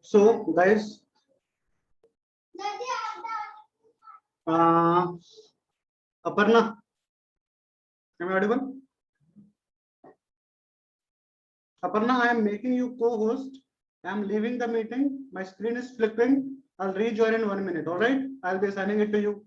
So, guys, Aparna, am I audible? Aparna, I am making you co-host. I am leaving the meeting. My screen is flickering. I'll rejoin in 1 minute. All right. I'll be assigning it to you.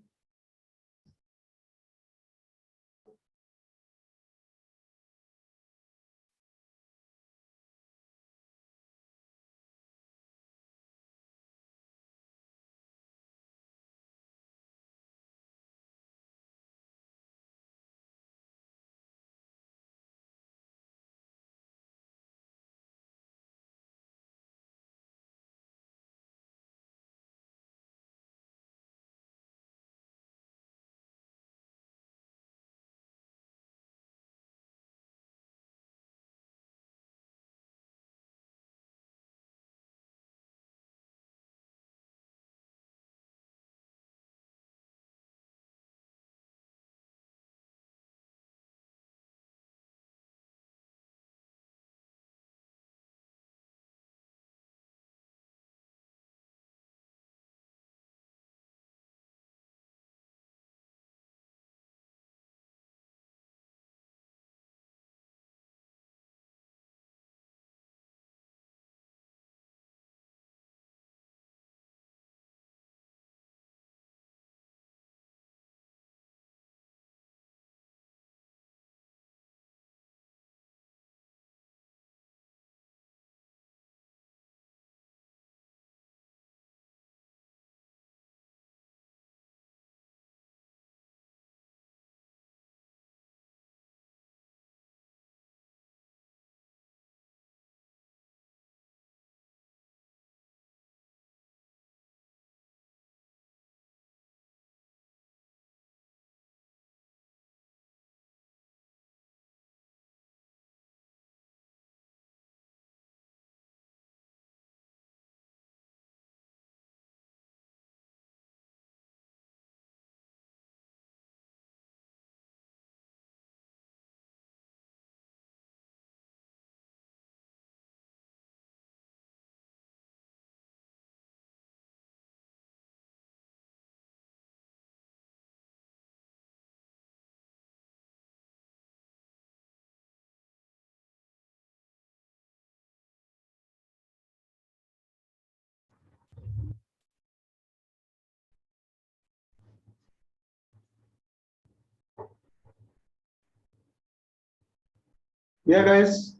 Yeah, guys.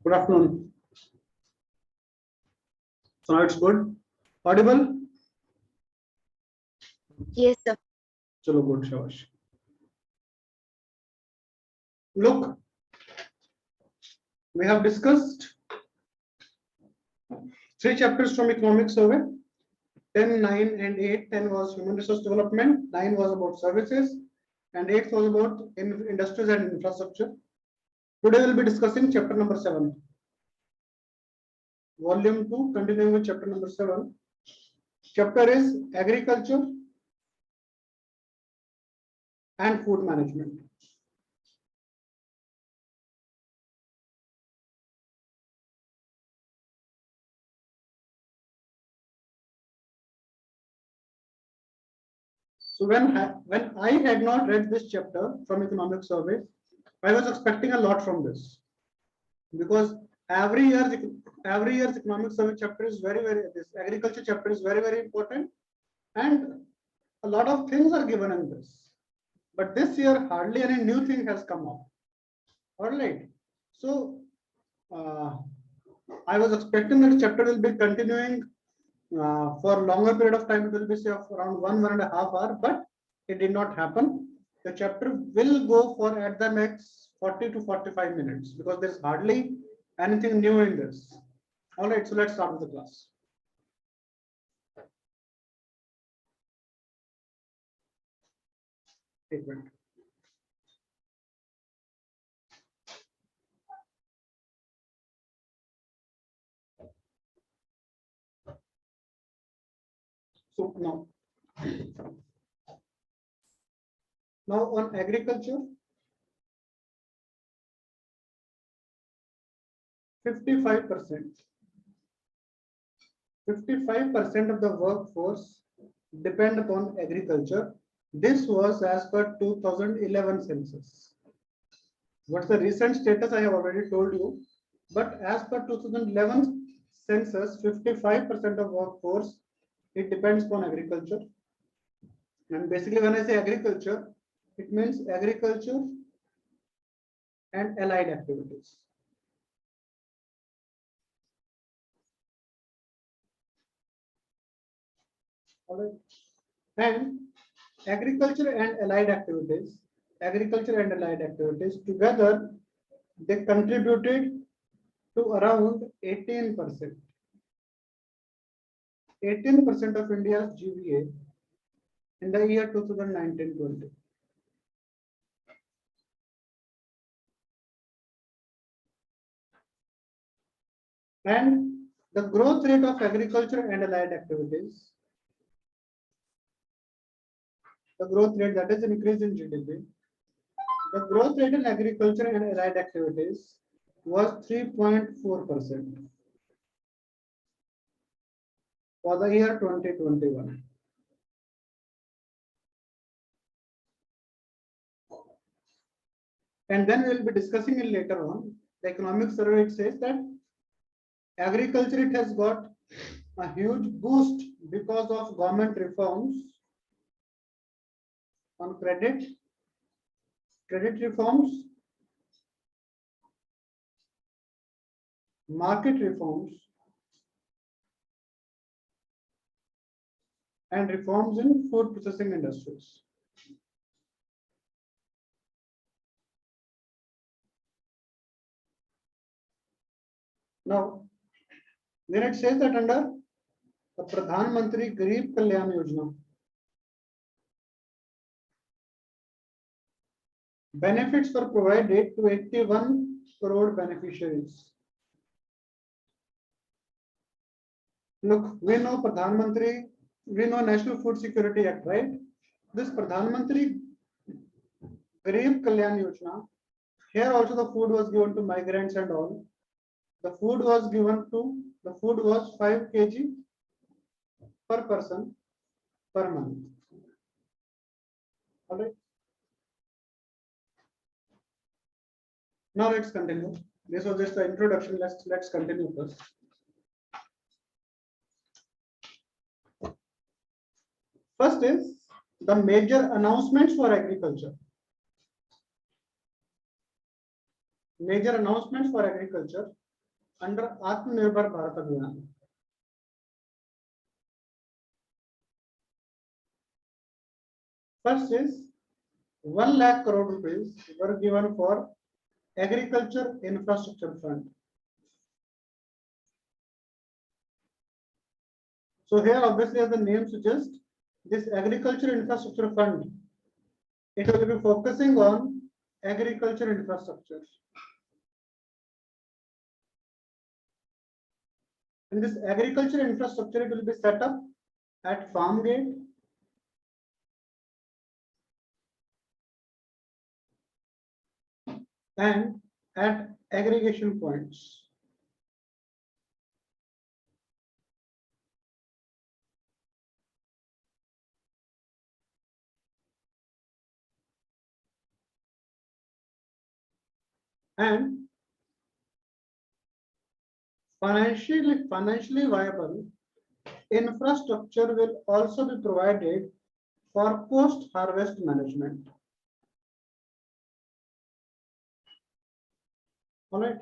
Good afternoon. So now it's good. Audible? Yes, sir. Chalo, good, shabash. Look, we have discussed 3 chapters from economic survey. 10, 9, and 8. 10 was human resource development, 9 was about services, and 8 was about industries and infrastructure. Today we'll be discussing chapter number 7. Volume 2, continuing with chapter number 7. Chapter is agriculture and food management. So when I had not read this chapter from economic survey, I was expecting a lot from this, because every year's economic survey chapter is very this agriculture chapter is very important, and a lot of things are given in this. But this year hardly any new thing has come up. All right. So I was expecting that chapter will be continuing for longer period of time. It will be say of around 1.5 hours, but it did not happen. The chapter will go for at the max 40 to 45 minutes, because there's hardly anything new in this. All right, so let's start with the class. Statement. So now on agriculture, 55% 55% of the workforce depend upon agriculture. This was as per 2011 census. What's the recent status? I have already told you. But as per 2011 census, 55% of workforce, it depends upon agriculture. And basically, when I say agriculture, it means agriculture and allied activities. All right. And agriculture and allied activities, together, they contributed to around 18%. 18% of India's GVA in the year 2019-20. And the growth rate of agriculture and allied activities, the growth rate, that is increase in GDP, the growth rate in agriculture and allied activities was 3.4% for the year 2021. And then we will be discussing it later on. The economic survey, it says that agriculture, it has got a huge boost because of government reforms on credit reforms, market reforms, and reforms in food processing industries. Now, then it says that under the Pradhan Mantri Garib Kalyan Yojana, benefits were provided to 81 crore beneficiaries. Look, we know Pradhan Mantri, we know National Food Security Act, right? This Pradhan Mantri Garib Kalyan Yojana, here also the food was given to migrants and all. The food was 5 kg per person per month. All right. Now let's continue. This was just the introduction. Let's continue first. First is the major announcements for agriculture. Major announcements for agriculture under Atmanirbhar Bharat Abhiyan. First is 1 lakh crore rupees were given for agriculture infrastructure fund. So here, obviously, as the name suggests, this agriculture infrastructure fund, it will be focusing on agriculture infrastructure. And this agriculture infrastructure, it will be set up at farm gate, and at aggregation points. And financially viable infrastructure will also be provided for post-harvest management. All right.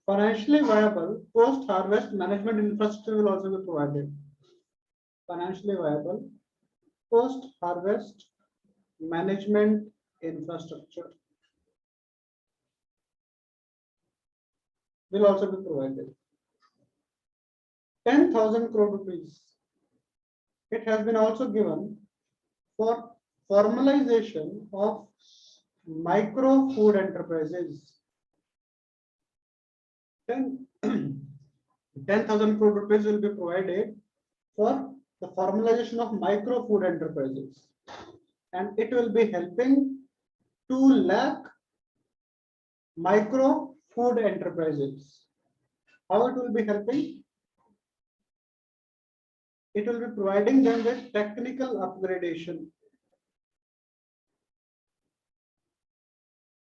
Financially viable post-harvest management infrastructure will also be provided. Financially viable post-harvest management infrastructure will also be provided. 10,000 crore rupees. It has been also given for formalization of micro food enterprises. 10,000 crore rupees will be provided for the formalization of micro food enterprises, and it will be helping 2 lakh micro food enterprises. How it will be helping? it will be providing them with technical upgradation.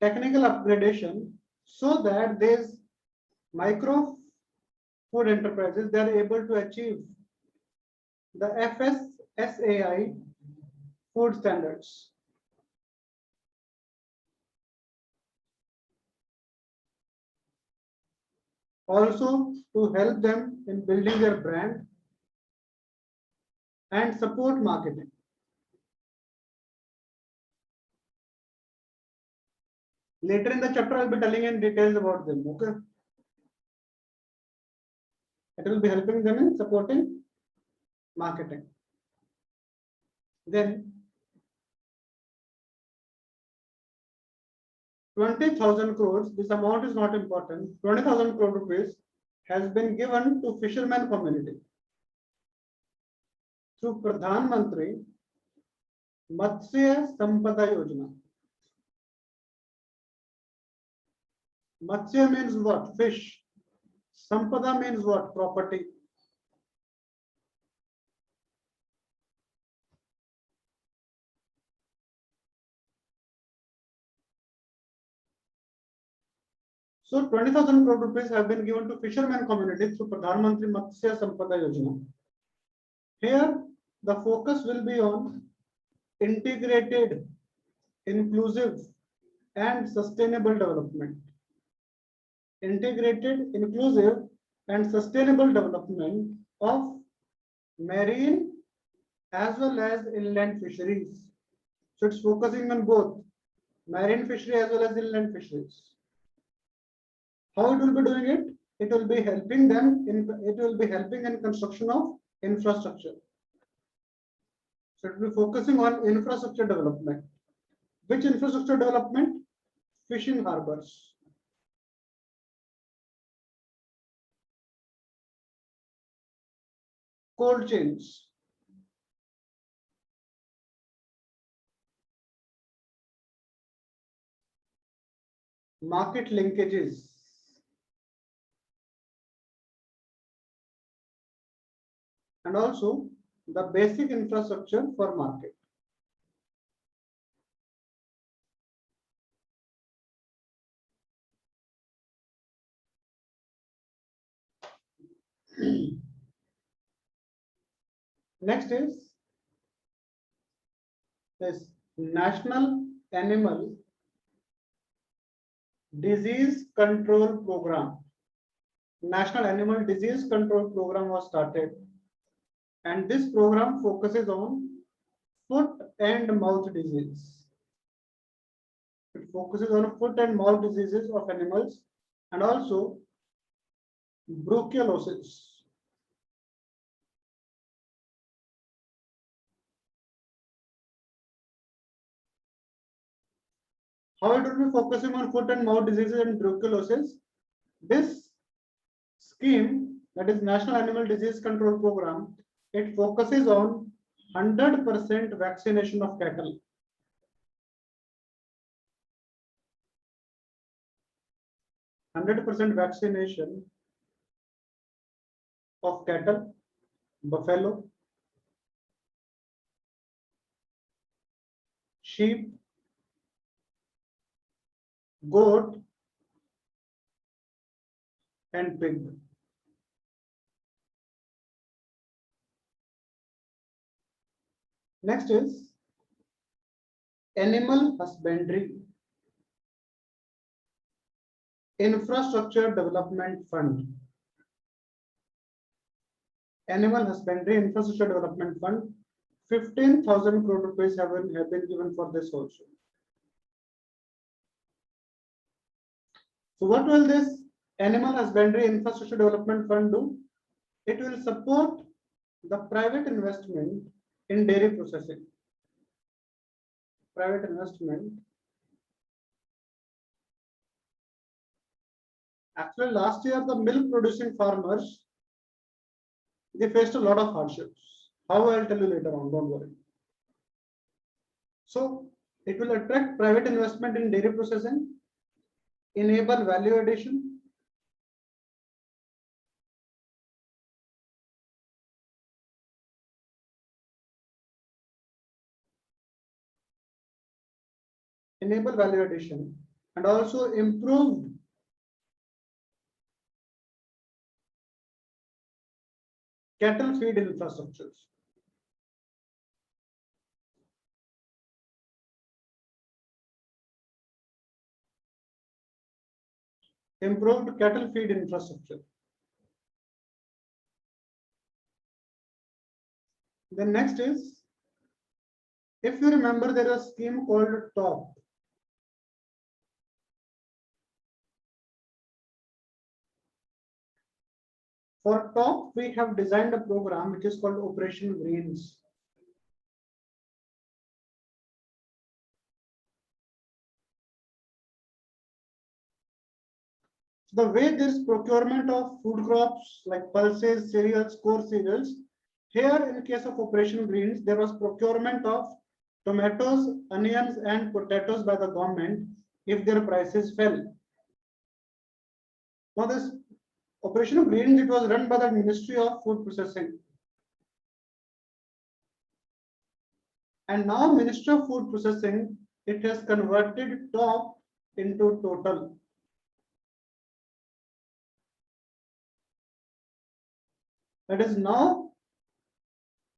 Technical upgradation, so that these micro food enterprises, they are able to achieve the FSSAI food standards. Also to help them in building their brand and support marketing. Later in the chapter, I'll be telling in details about them. Okay. It will be helping them in supporting marketing. Then 20,000 crores, this amount is not important. 20,000 crore rupees has been given to fishermen community through Pradhan Mantri Matsya Sampada Yojana. Matsya means what? Fish. Sampada means what? Property. So 20,000 crore rupees have been given to fishermen community through Pradhan Mantri Matsya Sampada Yojana. Here, the focus will be on integrated, inclusive, and sustainable development. Integrated, inclusive, and sustainable development of marine as well as inland fisheries. So it's focusing on both marine fishery as well as inland fisheries. How it will be doing it? It will be helping them in construction of infrastructure. So it will be focusing on infrastructure development. Which infrastructure development? Fishing harbors. Cold chains. Market linkages. And also the basic infrastructure for market. Next is this National Animal Disease Control Program. National Animal Disease Control Program was started, and this program focuses on foot and mouth disease. It focuses on foot and mouth diseases of animals and also brucellosis. How it will be focusing on foot and mouth diseases and brucellosis? This scheme, that is National Animal Disease Control Program, it focuses on 100% vaccination of cattle. 100% vaccination of cattle, buffalo, sheep, goat, and pig. Next is Animal Husbandry Infrastructure Development Fund. Animal Husbandry Infrastructure Development Fund, 15,000 crore rupees have been given for this also. So what will this Animal Husbandry Infrastructure Development Fund do? It will support the private investment in dairy processing. Private investment. Actually, last year the milk producing farmers, they faced a lot of hardships. How I'll tell you later on, don't worry. So it will attract private investment in dairy processing, enable value addition, enable value addition, and also improved cattle feed infrastructures. Improved cattle feed infrastructure. The next is, if you remember, there is a scheme called TOP. For TOP, we have designed a program which is called Operation Greens. The way this procurement of food crops like pulses, cereals, core cereals, here in case of Operation Greens, there was procurement of tomatoes, onions, and potatoes by the government if their prices fell. Now this Operation Greens, it was run by the Ministry of Food Processing. And now Ministry of Food Processing, it has converted TOP into total. That is, now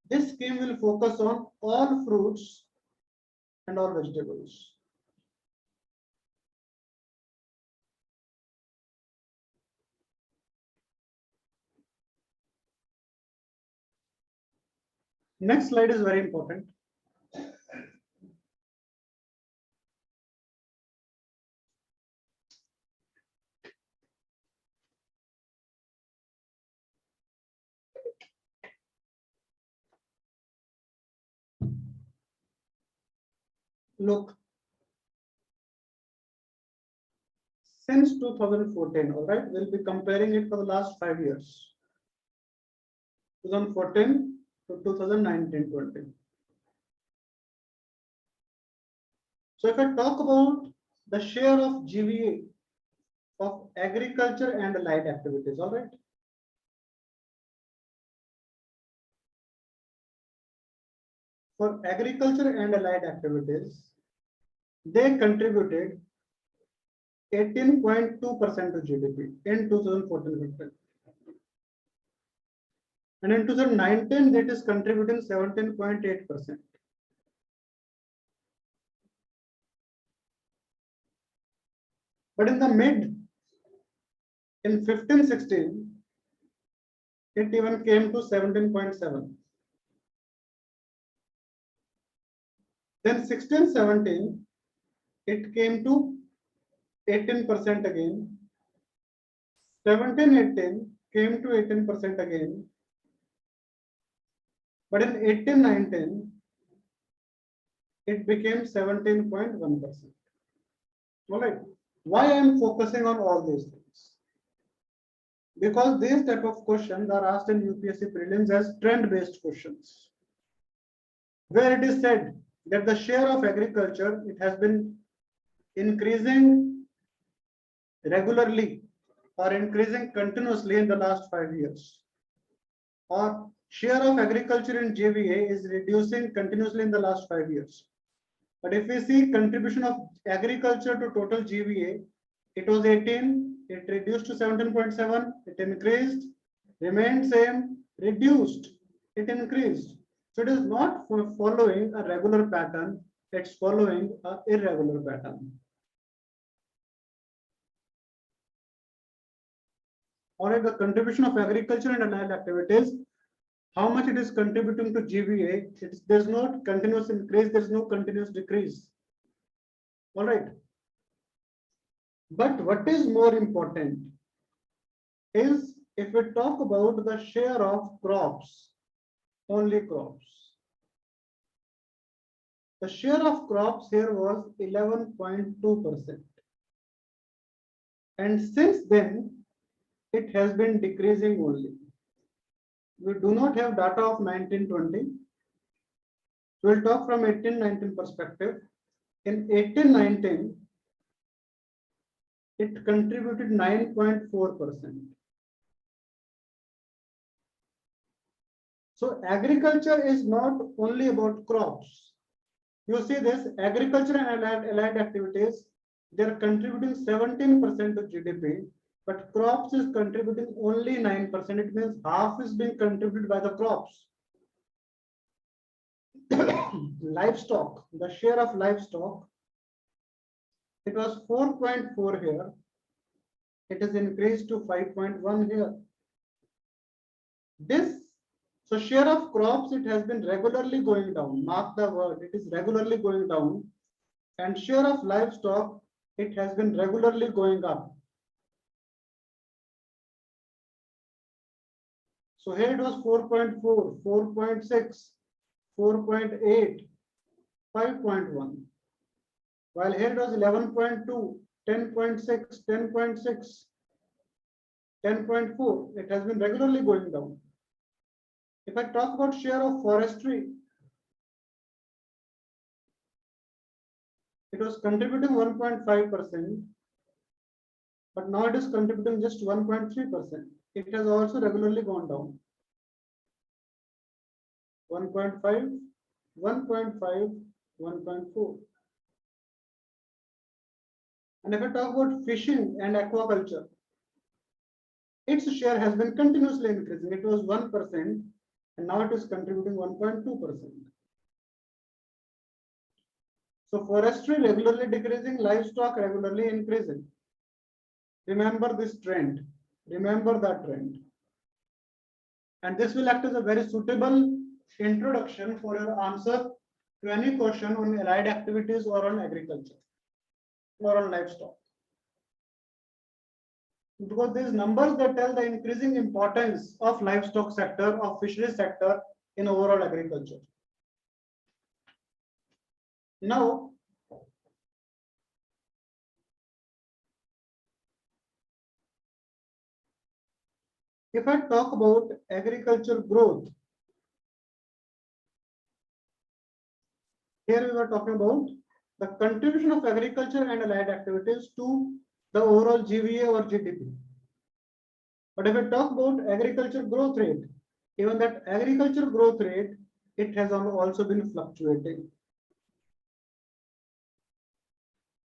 this scheme will focus on all fruits and all vegetables. Next slide is very important. Look, since 2014, all right, we'll be comparing it for the last 5 years. 2014 to 2019-20. So if I talk about the share of GVA of agriculture and allied activities, all right. For agriculture and allied activities, they contributed 18.2% to GDP in 2014-15. And in 2019, that is contributing 17.8%. But in the mid, in 15-16, it even came to 17.7. Then 16-17, it came to 18% again. 17-18 came to 18% again. But in 18-19, it became 17.1%. All right. Why I am focusing on all these things? Because these type of questions are asked in UPSC prelims as trend-based questions, where it is said that the share of agriculture, it has been increasing regularly or increasing continuously in the last 5 years, or share of agriculture in GVA is reducing continuously in the last 5 years. But if we see contribution of agriculture to total GVA, it was 18, it reduced to 17.7, it increased, remained same, reduced, it increased. So it is not following a regular pattern, it's following an irregular pattern. Or the contribution of agriculture and allied activities, how much it is contributing to GVA, there's no continuous increase, there's no continuous decrease. All right. But what is more important is if we talk about the share of crops, only crops. The share of crops here was 11.2%. And since then, it has been decreasing only. We do not have data of 1920. We'll talk from 1819 perspective. In 1819, it contributed 9.4%. So agriculture is not only about crops. You see this agriculture and allied activities, they are contributing 17% to GDP, but crops is contributing only 9%. It means half is being contributed by the crops. Livestock, the share of livestock, it was 4.4 here. It is increased to 5.1 here. So share of crops, it has been regularly going down. Mark the word, it is regularly going down. And share of livestock, it has been regularly going up. So here it was 4.4, 4.6, 4.8, 5.1. While here it was 11.2, 10.6, 10.6, 10.4. It has been regularly going down. If I talk about share of forestry, it was contributing 1.5%, but now it is contributing just 1.3%. It has also regularly gone down. 1.5, 1.5, 1.4. And if I talk about fishing and aquaculture, its share has been continuously increasing. It was 1%, and now it is contributing 1.2%. So forestry regularly decreasing, livestock regularly increasing. Remember this trend. Remember that trend. And this will act as a very suitable introduction for your answer to any question on allied activities or on agriculture or on livestock. Because these numbers that tell the increasing importance of livestock sector, of fisheries sector in overall agriculture. Now, if I talk about agriculture growth, here we were talking about the contribution of agriculture and allied activities to the overall GVA or GDP. But if I talk about agriculture growth rate, even that agriculture growth rate, it has also been fluctuating.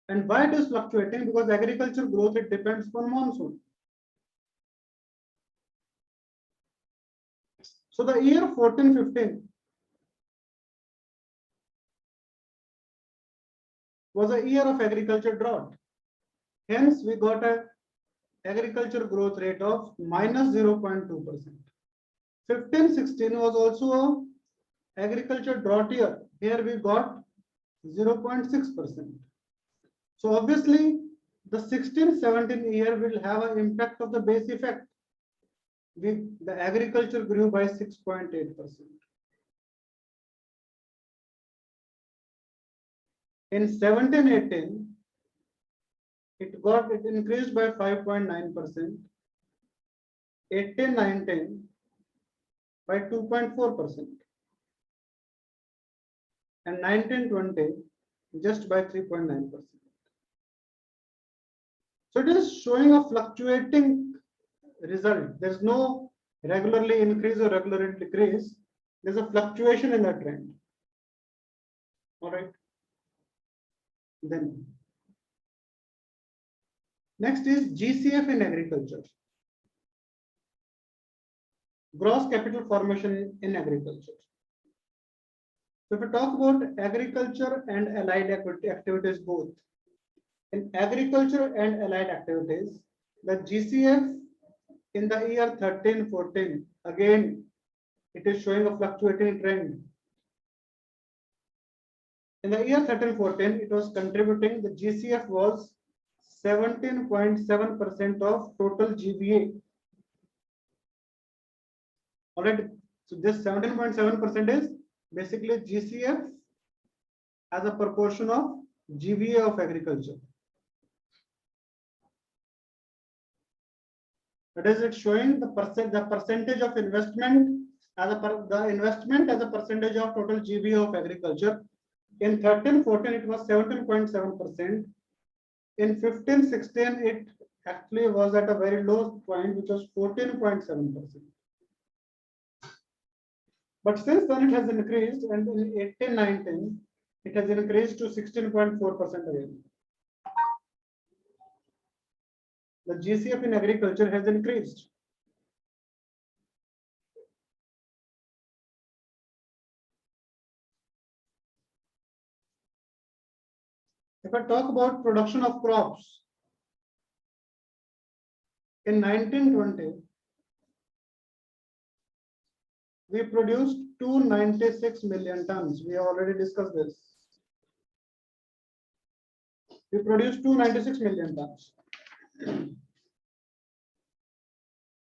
And why it is fluctuating? Because agriculture growth, it depends on monsoon. So the year 14-15 was a year of agriculture drought. Hence, we got a agriculture growth rate of minus 0.2%. 15-16 was also a agriculture drought year. Here we got 0.6%. So obviously, the 16-17 year will have an impact of the base effect. The agriculture grew by 6.8%. In 17-18, it increased by 5.9%. 18-19 by 2.4%. And 19-20 just by 3.9%. So it is showing a fluctuating result. There's no regularly increase or regularly decrease. There's a fluctuation in that trend. All right. Then next is GCF in agriculture. Gross capital formation in agriculture. So if we talk about agriculture and allied activities both, in agriculture and allied activities, the GCF in the year 13-14, again, it is showing a fluctuating trend. In the year 13-14, it was contributing, the GCF was 17.7% of total GVA. All right, so this 17.7% is basically GCF as a proportion of GVA of agriculture. That is, it's showing the percentage of investment as the investment as a percentage of total GVA of agriculture. In 13-14, it was 17.7%. In 15-16, it actually was at a very low point, which was 14.7%. But since then, it has increased, and in 18-19, It has increased to 16.4% again. The GCF in agriculture has increased. If I talk about production of crops, in 1920, we produced 296 million tons. We have already discussed this. We produced 296 million tons.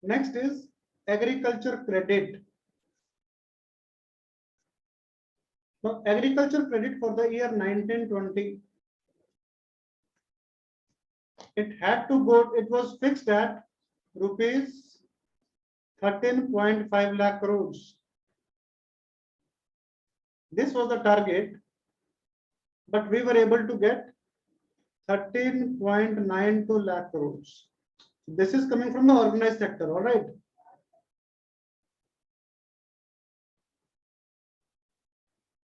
Next is agriculture credit. Now, agriculture credit for the year 1920, it had to go, it was fixed at rupees 13.5 lakh crores. This was the target, but we were able to get 13.92 lakh crores. This is coming from the organized sector, all right.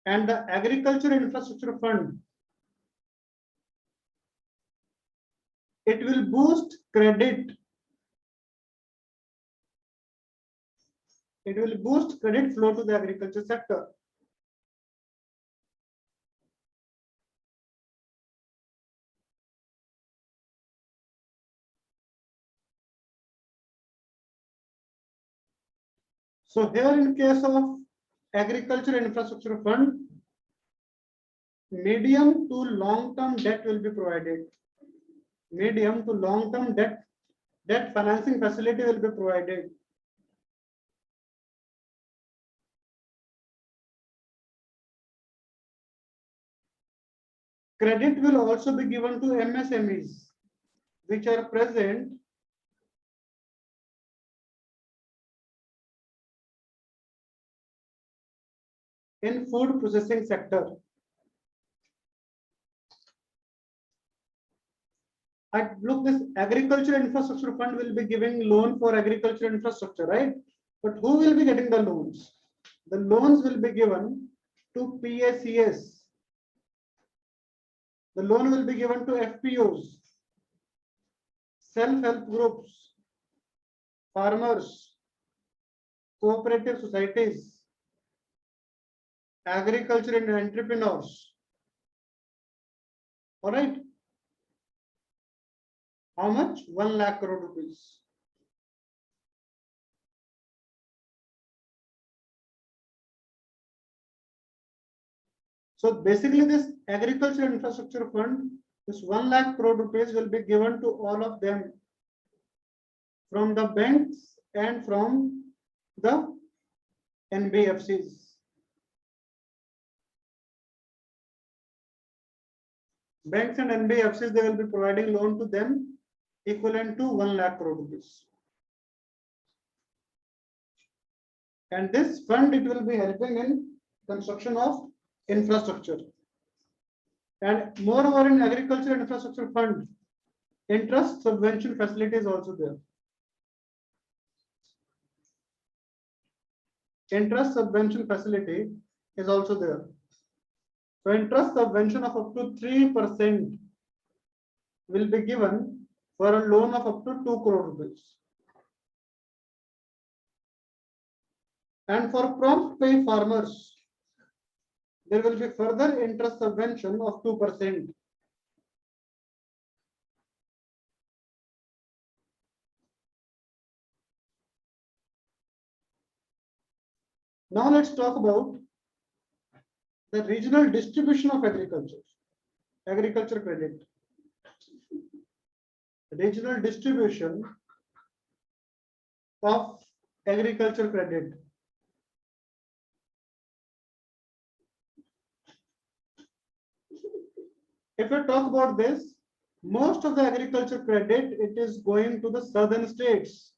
And the Agriculture Infrastructure Fund, it will boost credit. It will boost credit flow to the agriculture sector. So here in case of Agriculture Infrastructure Fund, medium to long-term debt will be provided. Medium to long-term debt financing facility will be provided. Credit will also be given to MSMEs, which are present in food processing sector. Look, this Agriculture Infrastructure Fund will be giving loan for agriculture infrastructure, right? But who will be getting the loans? The loans will be given to PACS. The loan will be given to FPOs, self-help groups, farmers, cooperative societies, agriculture and entrepreneurs. All right. How much? 1 lakh crore rupees. So basically this Agriculture Infrastructure Fund, this 1 lakh crore rupees will be given to all of them from the banks and from the NBFCs. Banks and NBFCs, they will be providing loan to them equivalent to 1 lakh crore rupees. And this fund, it will be helping in construction of infrastructure. And moreover, in Agriculture Infrastructure Fund, interest subvention facility is also there. Interest subvention facility is also there. So interest subvention of up to 3% will be given for a loan of up to 2 crore rupees. And for prompt pay farmers, there will be further interest subvention of 2%. Now let's talk about the regional distribution of agriculture credit. Regional distribution of agriculture credit. If we talk about this, most of the agriculture credit, it is going to the southern states.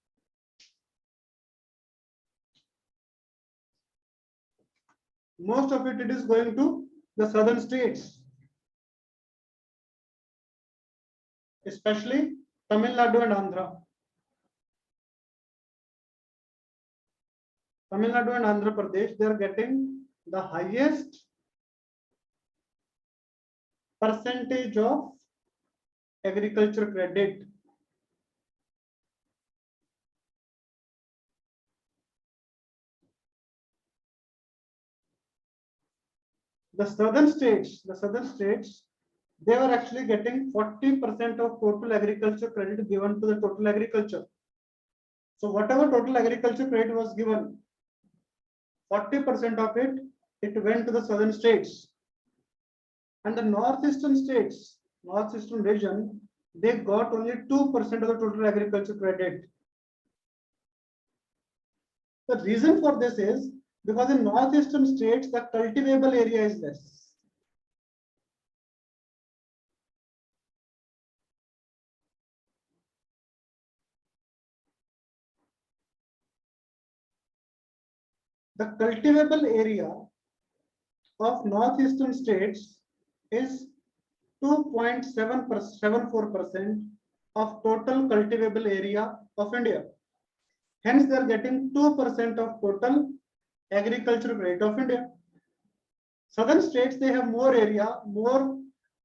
Most of it is going to the southern states, especially Tamil Nadu and Andhra. Tamil Nadu and Andhra Pradesh, they are getting the highest percentage of agriculture credit. The southern states, they were actually getting 40% of total agriculture credit given to the total agriculture. So whatever total agriculture credit was given, 40% of it went to the southern states. And the northeastern states, northeastern region, they got only 2% of the total agriculture credit. The reason for this is because in northeastern states, the cultivable area is less. The cultivable area of northeastern states is 2.74% of total cultivable area of India. Hence, they are getting 2% of total agricultural rate of India. Southern states, they have more area, more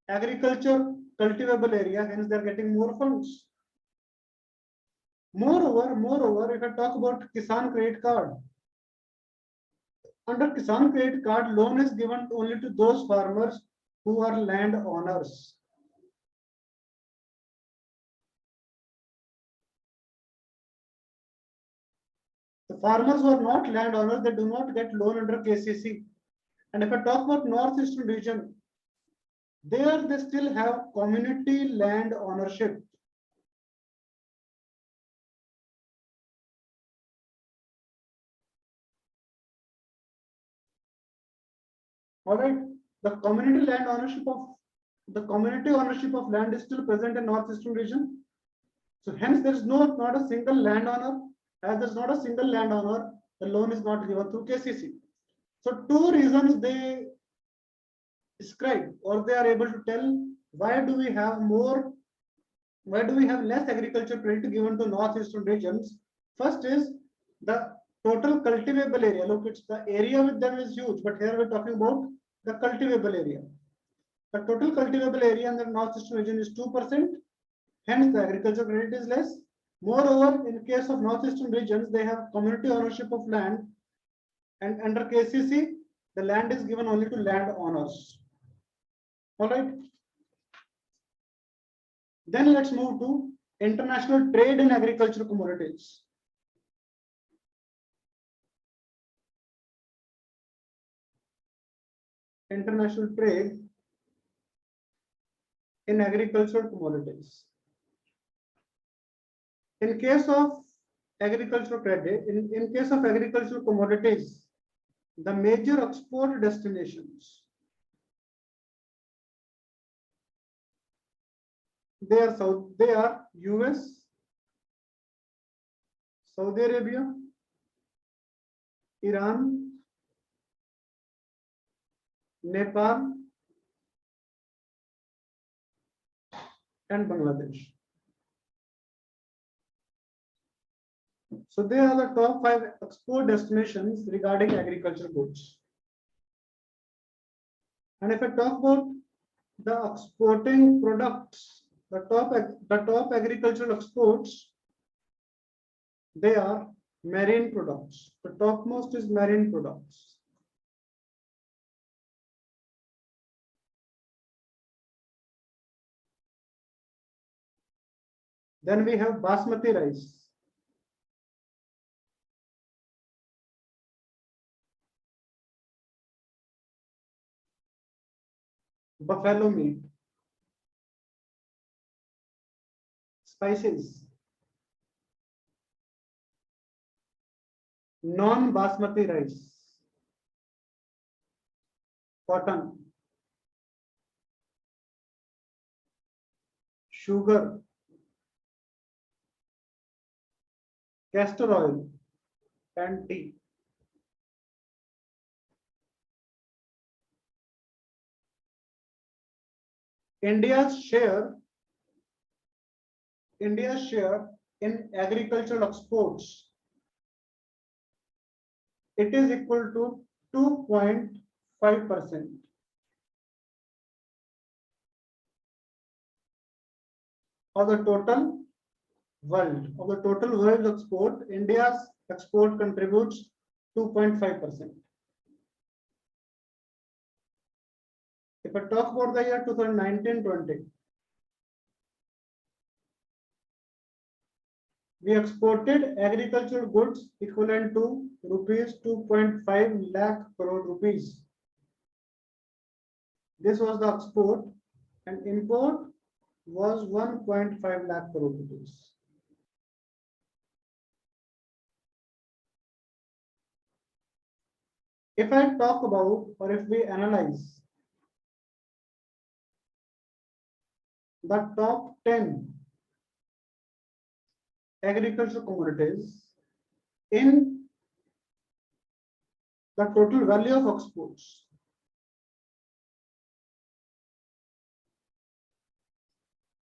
agriculture cultivable area, hence they are getting more funds. Moreover, if I talk about Kisan Credit Card, under Kisan Credit Card, loan is given only to those farmers who are land owners. The farmers who are not landowners, they do not get loan under KCC. And if I talk about northeastern region, there they still have community land ownership. All right, the community ownership of land is still present in northeastern region. So hence there is not a single landowner. As there is not a single landowner, the loan is not given through KCC. So two reasons they describe, or they are able to tell why do we have less agriculture credit given to northeastern regions. First is the total cultivable area. Look, it's the area with them is huge, but here we're talking about the cultivable area. The total cultivable area in the northeastern region is 2%. Hence, the agriculture credit is less. Moreover, in case of northeastern regions, they have community ownership of land, and under KCC, the land is given only to land owners. All right. Then let's move to international trade in agricultural commodities. International trade in agricultural commodities. In case of agricultural credit, in case of agricultural commodities, the major export destinations, they are US, Saudi Arabia, Iran, Nepal, and Bangladesh. So they are the top 5 export destinations regarding agricultural goods. And if I talk about the exporting products, the top agricultural exports, they are marine products. The topmost is marine products. Then we have basmati rice. Buffalo meat. Spices. Non-basmati rice. Cotton. Sugar. Castor oil and tea. India's share in agricultural exports, it is equal to 2.5%. of the total world. Of the total world export, India's export contributes 2.5%. If I talk about the year 2019-20, we exported agricultural goods equivalent to rupees 2.5 lakh crore rupees. This was the export, and import was 1.5 lakh crore rupees. If I talk about, or if we analyze the top 10 agricultural commodities in the total value of exports,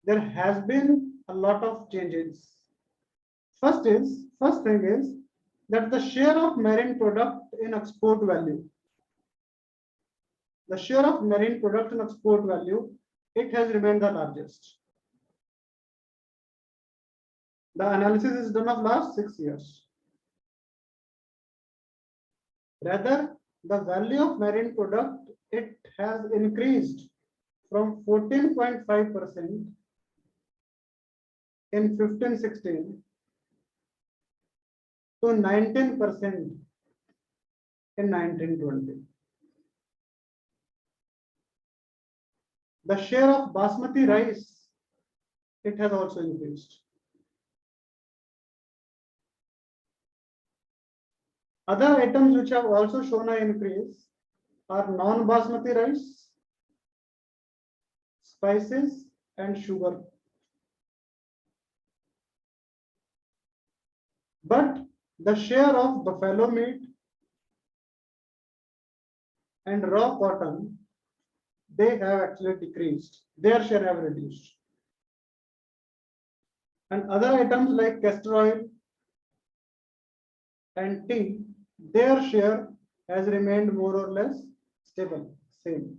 there has been a lot of changes. First thing is that the share of marine product in export value, the share of marine product in export value, it has remained the largest. The analysis is done of last 6 years. Rather, the value of marine product, it has increased from 14.5% in 15-16 to 19% in 19-20. The share of basmati rice, it has also increased. Other items which have also shown an increase are non-basmati rice, spices, and sugar. But the share of buffalo meat and raw cotton, they have actually decreased. Their share have reduced. And other items like castor oil and tea, their share has remained more or less stable, same.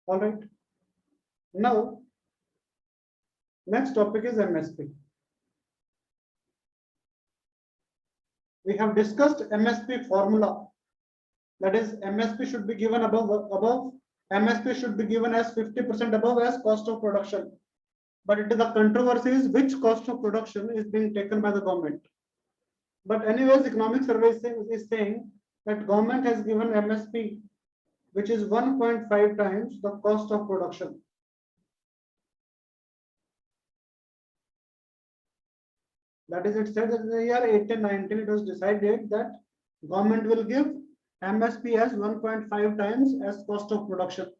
All right. Now, next topic is MSP. We have discussed MSP formula. That is, MSP should be given above. MSP should be given as 50% above as cost of production. But it is the controversy is which cost of production is being taken by the government. But anyways, economic survey is saying that government has given MSP, which is 1.5 times the cost of production. That is, it said that in the year 1819, it was decided that government will give MSP as 1.5 times as cost of production.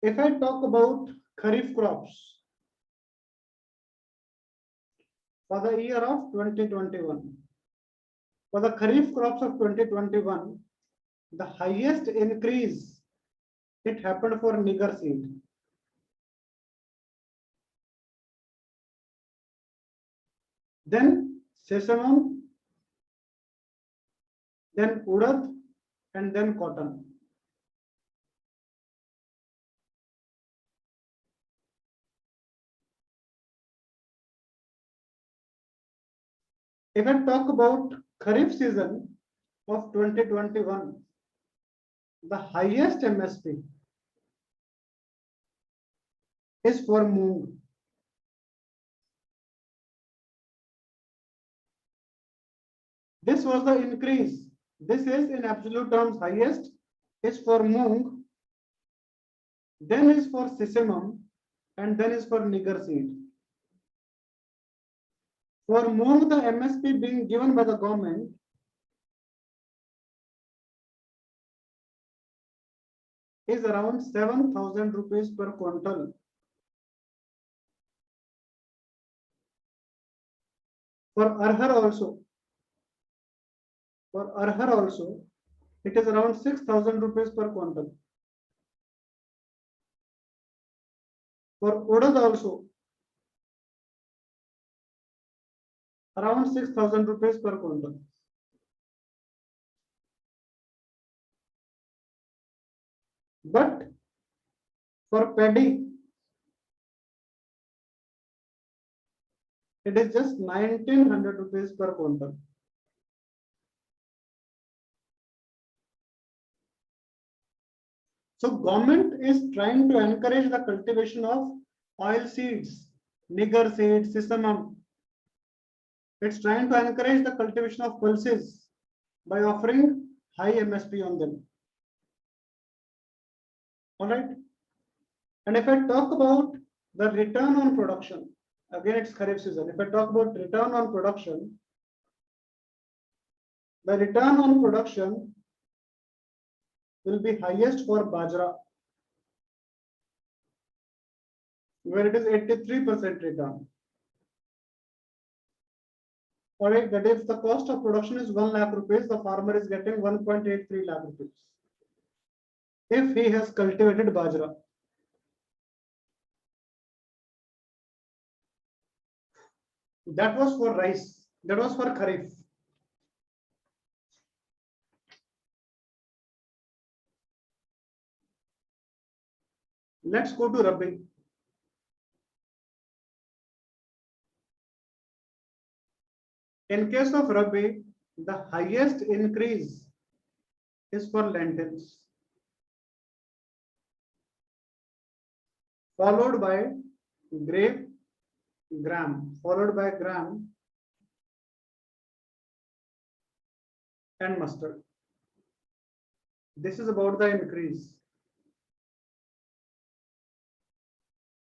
If I talk about Kharif crops for the year of 2021, for the Kharif crops of 2021, the highest increase, it happened for Niger seed. Then sesame, then urad, and then cotton. If I talk about Kharif season of 2021, the highest MSP is for moong. This was the increase. This is in absolute terms highest is for moong, then is for sesame, and then is for Niger seed. For moong, the MSP being given by the government is around 7,000 rupees per quintal. For arhar also, it is around 6,000 rupees per quintal. For urad also, around 6,000 rupees per quintal. But for paddy, it is just 1900 rupees per quintal. So government is trying to encourage the cultivation of oil seeds, nigger seeds, sesamum. It's trying to encourage the cultivation of pulses by offering high MSP on them. All right. And if I talk about the return on production, again it's Kharif season. If I talk about return on production, the return on production will be highest for Bajra, where it is 83% return. All right, that if the cost of production is 1 lakh rupees, the farmer is getting 1.83 lakh rupees if he has cultivated Bajra. That was for rice. That was for Kharif. Let's go to Rabi. In case of Rabi, the highest increase is for lentils, followed by grape, gram, followed by gram and mustard. This is about the increase.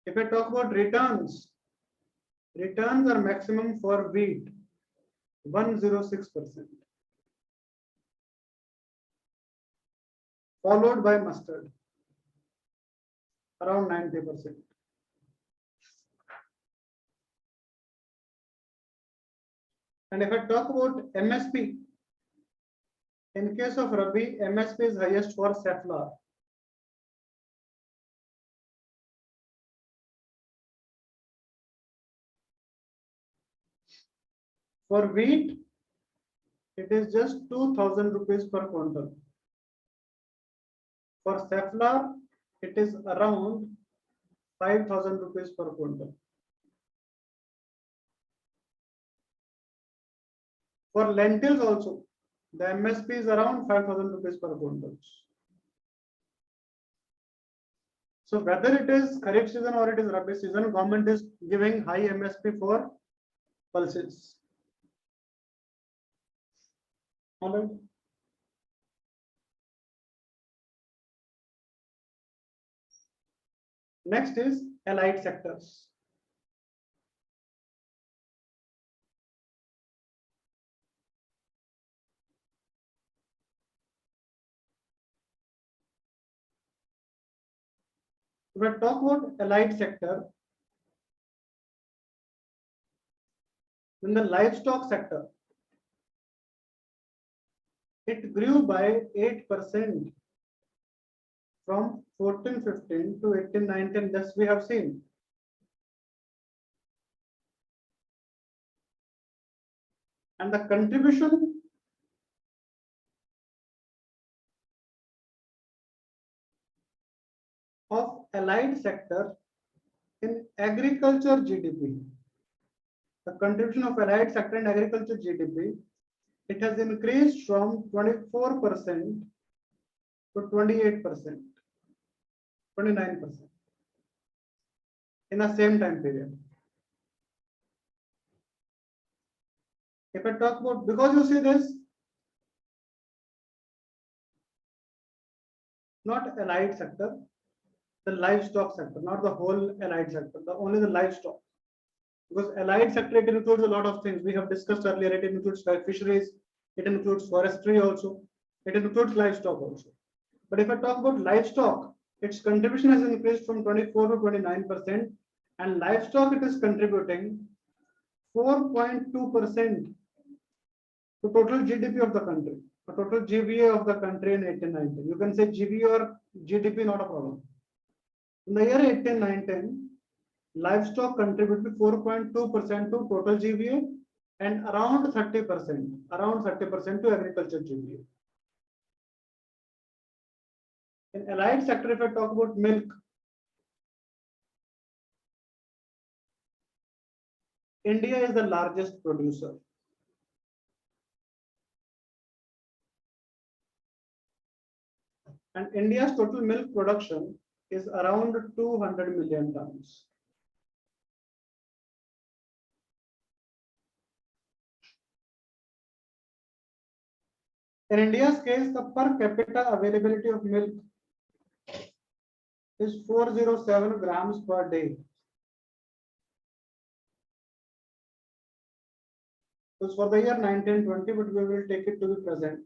If I talk about returns, returns are maximum for wheat, 106%, followed by mustard, around 90%. And if I talk about MSP, in case of Rabi, MSP is highest for safflower. For wheat, it is just 2000 rupees per quintal. For safflower, it is around 5000 rupees per quintal. For lentils also, the MSP is around 5000 rupees per quintal. So whether it is Kharif season or it is Rabi season, government is giving high MSP for pulses. All right. Next is allied sectors. If I talk about allied sector, in the livestock sector, it grew by 8% from 14-15 to 18-19. This we have seen. And the contribution of allied sector in agriculture GDP, the contribution of allied sector in agriculture GDP, it has increased from 24% to 28%, 29% in the same time period. If I talk about, because you see this, not allied sector, the livestock sector, not the whole allied sector, only the livestock. Because allied sector, it includes a lot of things we have discussed earlier. It includes fisheries, it includes forestry also, it includes livestock also. But if I talk about livestock, its contribution has increased from 24 to 29%, and livestock it is contributing 4.2% to total GDP of the country, the total GVA of the country in 18-19. You can say GVA or GDP, not a problem. In the year 18-19, livestock contributed 4.2% to total GVA and around 30% to agriculture GVA. In allied sector, if I talk about milk, India is the largest producer. And India's total milk production is around 200 million tons. In India's case, the per capita availability of milk is 407 grams per day. It was for the year 1920, but we will take it to the present.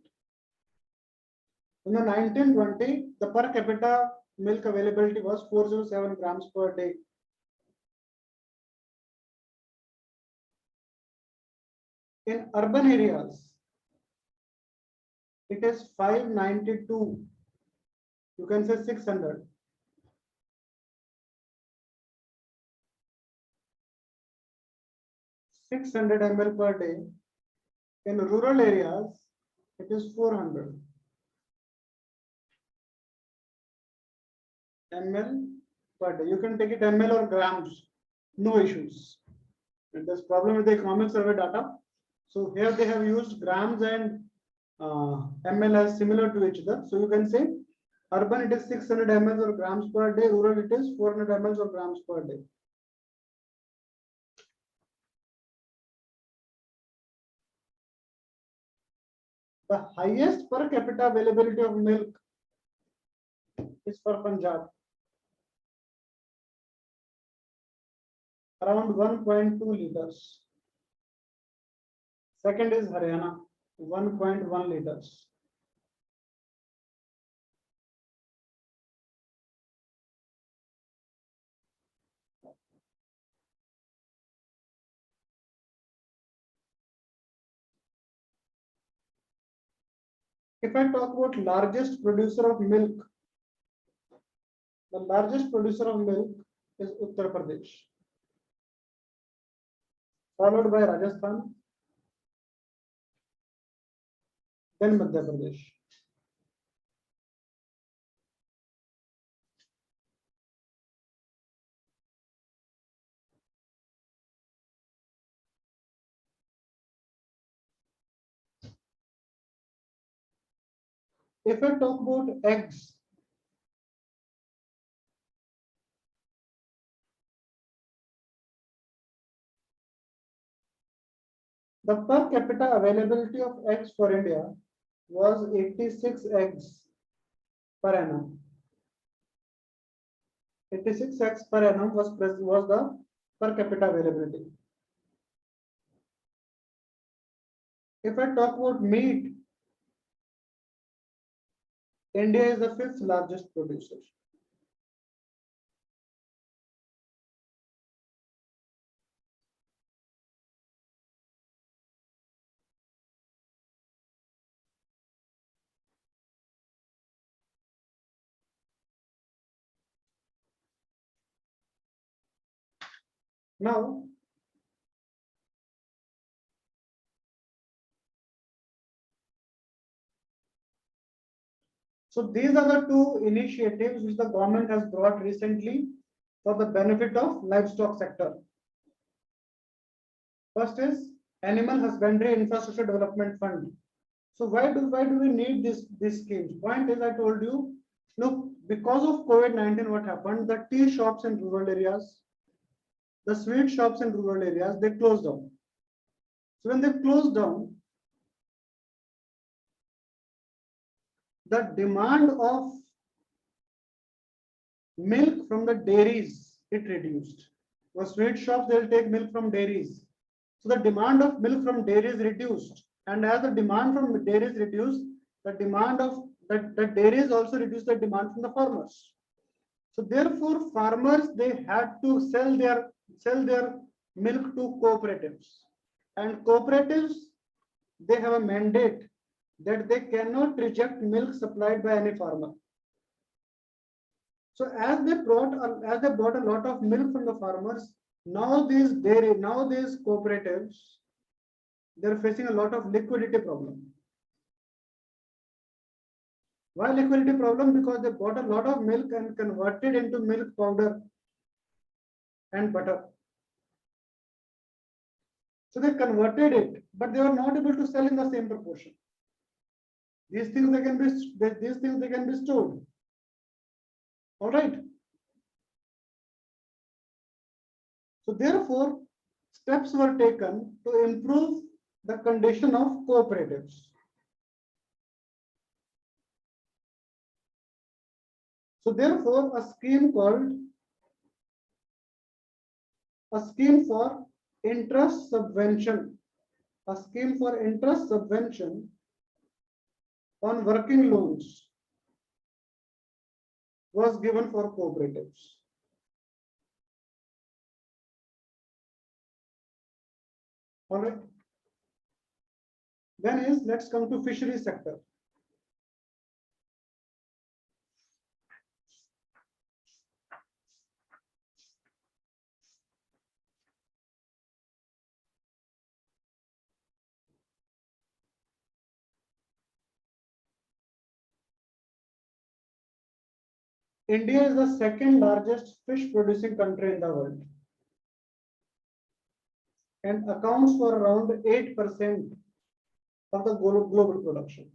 In the 1920, the per capita milk availability was 407 grams per day. In urban areas, it is 592. You can say 600. ml per day. In rural areas, it is 400 ml per day. You can take it ml or grams, no issues. There's problem with the economic survey data. So here they have used grams and ml as similar to each other. So you can say urban it is 600 ml or grams per day, rural it is 400 ml or grams per day. The highest per capita availability of milk is for Punjab, around 1.2 liters. Second is Haryana, 1.1 liters. If I talk about largest producer of milk, the largest producer of milk is Uttar Pradesh, followed by Rajasthan, then Madhya Pradesh. If I talk about eggs, the per capita availability of eggs for India was 86 eggs per annum. 86 eggs per annum was the per capita availability. If I talk about meat, India is the 5th largest producer. Now, so these are the two initiatives which the government has brought recently for the benefit of livestock sector. First is Animal Husbandry Infrastructure Development Fund. So why do we need these schemes? Point is, I told you, look, because of COVID-19, what happened? The tea shops in rural areas, the sweet shops in rural areas, they closed down. So when they closed down, the demand of milk from the dairies, it reduced. For sweet shops, they'll take milk from dairies. So the demand of milk from dairies reduced. And as the demand from dairies reduced, the demand of the dairies also reduced the demand from the farmers. So therefore, farmers, they had to sell their milk to cooperatives. And cooperatives, they have a mandate that they cannot reject milk supplied by any farmer. So as they bought a lot of milk from the farmers, now these cooperatives, they're facing a lot of liquidity problem. Why liquidity problem? Because they bought a lot of milk and converted into milk powder and butter. So they converted it, but they were not able to sell in the same proportion. These things they can be stored. All right. So therefore, steps were taken to improve the condition of cooperatives. So therefore, a scheme for interest subvention, on working loans was given for cooperatives. All right. Then let's come to fishery sector. India is the second largest fish producing country in the world and accounts for around 8% of the global production.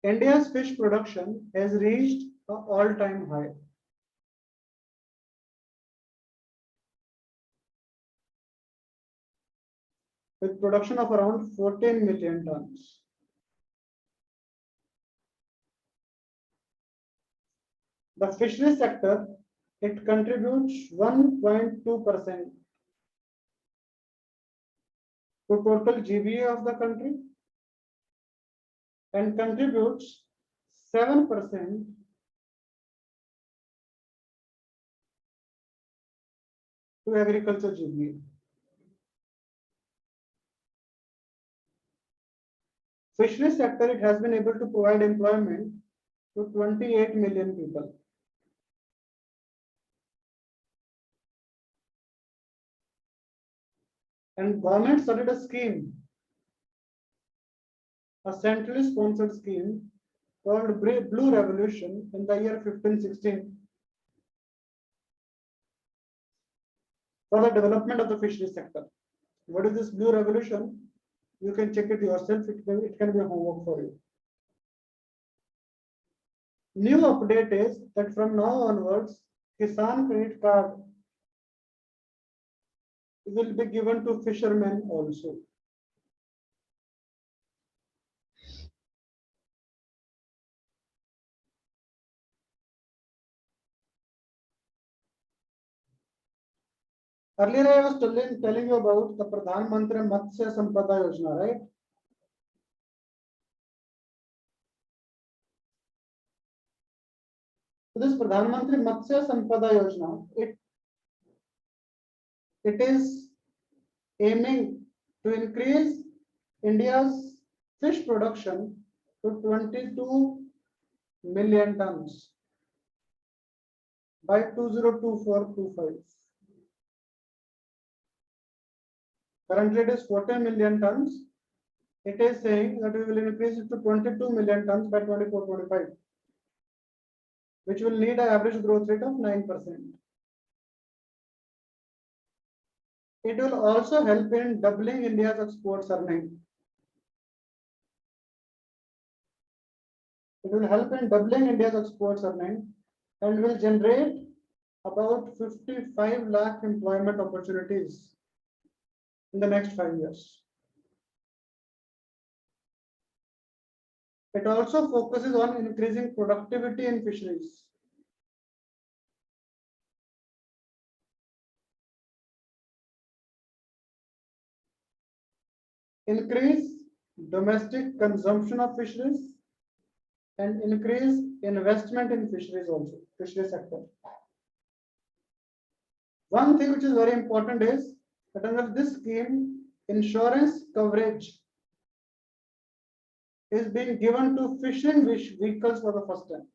India's fish production has reached an all-time high. With production of around 14 million tons. The fishery sector, it contributes 1.2% to total GVA of the country and contributes 7% to agriculture GVA. Fishery sector, it has been able to provide employment to 28 million people. And government started a scheme, a centrally sponsored scheme called Blue Revolution in the year 1516 for the development of the fishery sector. What is this Blue Revolution? You can check it yourself. It can be a homework for you. New update is that from now onwards, Kisan credit card will be given to fishermen also. Earlier, I was telling you about the Pradhan Mantri Matsya Sampada Yojana, right? So this Pradhan Mantri Matsya Sampada Yojana, it is aiming to increase India's fish production to 22 million tons by 2024-25. Currently, it is 14 million tons. It is saying that we will increase it to 22 million tons by 24-25, which will need an average growth rate of 9%. It will also help in doubling India's exports earning. It will help in doubling India's exports earning and will generate about 55 lakh employment opportunities in the next 5 years. It also focuses on increasing productivity in fisheries. Increase domestic consumption of fisheries and increase investment in fisheries also, fishery sector. One thing which is very important is that under this scheme, insurance coverage is being given to fishing vehicles for the first time.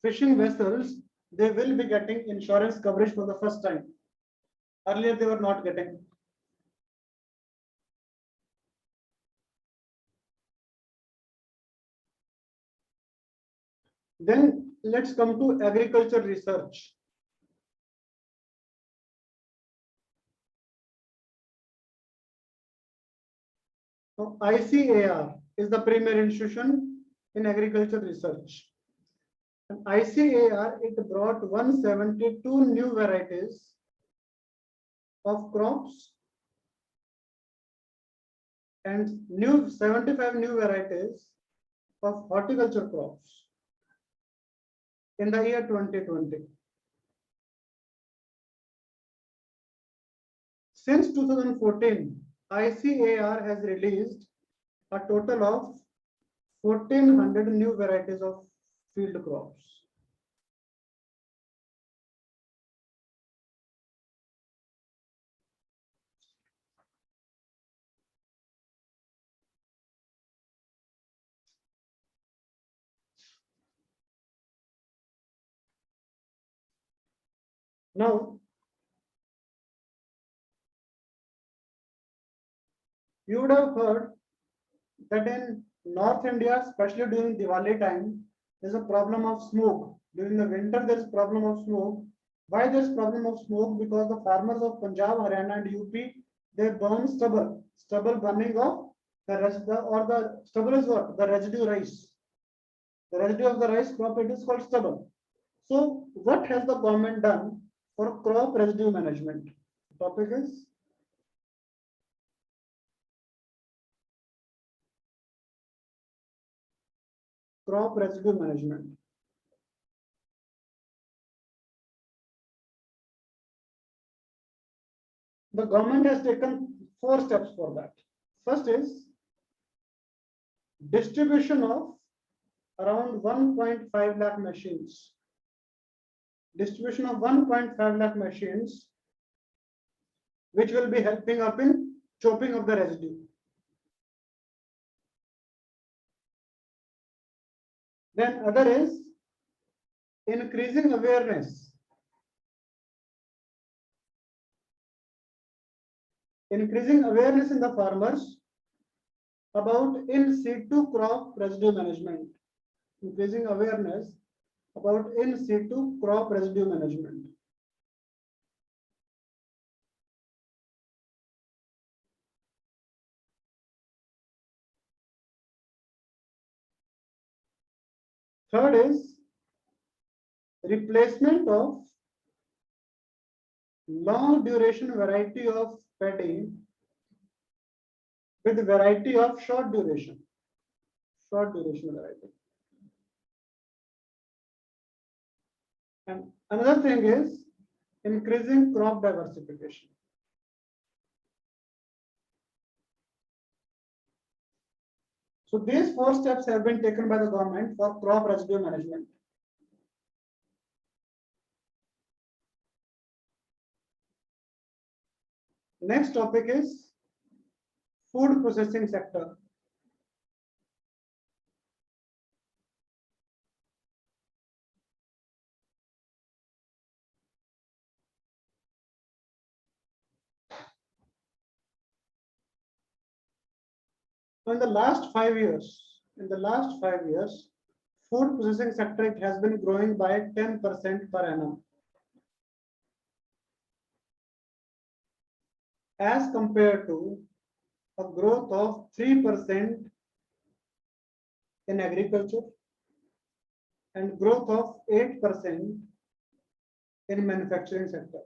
Fishing vessels, they will be getting insurance coverage for the first time. Earlier, they were not getting. Then let's come to agriculture research. So ICAR is the premier institution in agriculture research. And ICAR, it brought 172 new varieties of crops and 75 new varieties of horticulture crops in the year 2020. Since 2014, ICAR has released a total of 1400 new varieties of field crops. Now, you would have heard that in North India, especially during Diwali time, there's a problem of smoke. During the winter, there's a problem of smoke. Why there's problem of smoke? Because the farmers of Punjab, Haryana, and UP, they burn stubble. Stubble burning of the stubble is what? The residue rice. The residue of the rice crop, it is called stubble. So, what has the government done for crop residue management? The topic is crop residue management. The government has taken 4 steps for that. First is distribution of around 1.5 lakh machines. Distribution of 1.5 lakh machines, which will be helping up in chopping of the residue. Then other is increasing awareness. Increasing awareness in the farmers about in situ crop residue management. Increasing awareness about in situ crop residue management. Third is replacement of long duration variety of paddy with variety of short duration variety. And another thing is increasing crop diversification. So these 4 steps have been taken by the government for crop residue management. Next topic is food processing sector. So in the last 5 years, food processing sector, it has been growing by 10% per annum, as compared to a growth of 3% in agriculture and growth of 8% in manufacturing sector.